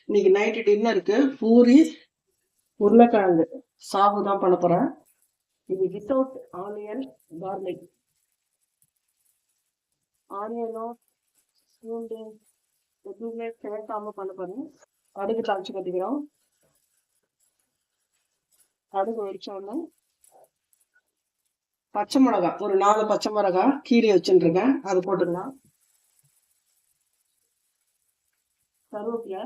இன்னைக்கு நைட்டு டின்னருக்கு பூரி உருளைக்கிழங்கு சாகு தான் பண்ண போறேன். இது வித்தவுட் ஆனியன் கார்லிக். ஆனியனோ பூண்டு எதுவுமே சேர்க்காம பண்ண போறேன். கடுகு தாளிச்சு கட்டிக்கிறோம். கடுகு வெடிச்சோடனே பச்சை மிளகா ஒரு 4 பச்சை மிளகா கீரி வச்சுருக்கேன், அது போட்டுக்கலாம். கருவேப்பிலை,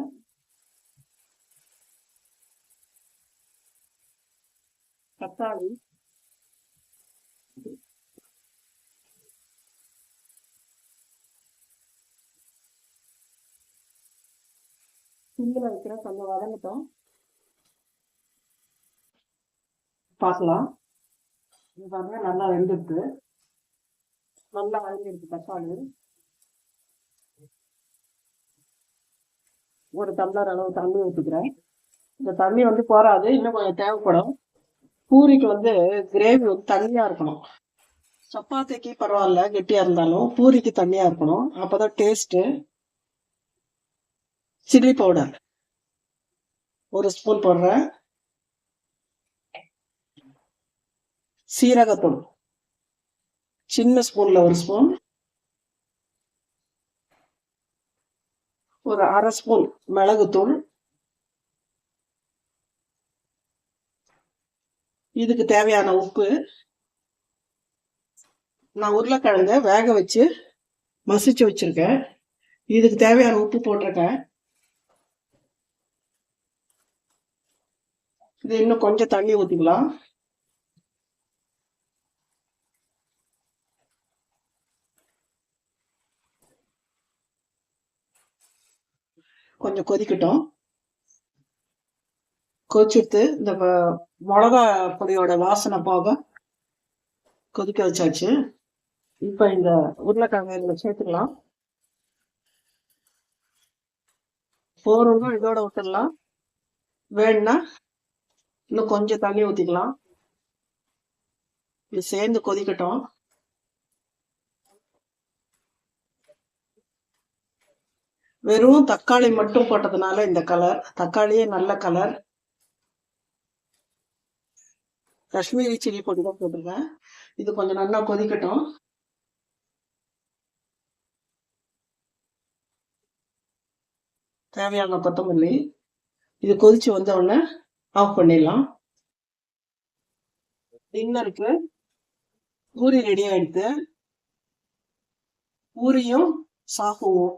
தக்காளி, சிம்மில் வைக்கிற கொஞ்சம் வதங்கட்டும், பார்க்கலாம். இது பாருங்க நல்லா வெந்துடுது, நல்லா வதங்கிடுது தக்காளி. ஒரு டம்ளர் அளவு தண்ணி ஊற்றிக்கிறேன். இந்த தண்ணி வந்து போராது, இன்னும் கொஞ்சம் தேவைப்படும். பூரிக்கு வந்து கிரேவி வந்து தண்ணியா இருக்கணும். சப்பாத்திக்கு பரவாயில்ல கெட்டியா இருந்தாலும் பூரிக்கு தண்ணியா இருக்கணும், அப்பதான் டேஸ்ட்டு. சில்லி பவுடர் 1 ஸ்பூன் போடுறேன். சீரகத்தூள் சின்ன ஸ்பூன்ல 1 ஸ்பூன். ஒரு 1/2 ஸ்பூன் மிளகுத்தூள். இதுக்கு தேவையான உப்பு. நான் உருளைக்கிழங்க வேக வச்சு மசிச்சு வச்சிருக்கேன், இதுக்கு தேவையான உப்பு போட்டிருக்கேன். இது இன்னும் கொஞ்சம் தண்ணி ஊற்றிக்கலாம். கொஞ்சம் கொதிக்கட்டும். கொதிச்சுட்டு இந்த மிளகா பொடியோட வாசனை போக கொதிக்க வச்சாச்சு. இப்போ இந்த உருளைக்கிழங்கு இதில் சேர்த்துக்கலாம். போறவங்க இதோட விட்டுடலாம், வேணும்னா இன்னும் கொஞ்சம் தண்ணி ஊற்றிக்கலாம். இது சேர்ந்து கொதிக்கட்டும். வெறும் தக்காளி மட்டும் போட்டதுனால இந்த கலர், தக்காளியே நல்ல கலர். காஷ்மீரி சில்லி பொடி தான் போட்டிருக்கேன். இது கொஞ்சம் நல்லா கொதிக்கட்டும். தேவையான கொத்தமல்லி. இது கொதிச்சு வந்த உடனே ஆஃப் பண்ணிடலாம். டின்னருக்கு பூரி ரெடி ஆயிடுது. பூரியும் சாகுவும்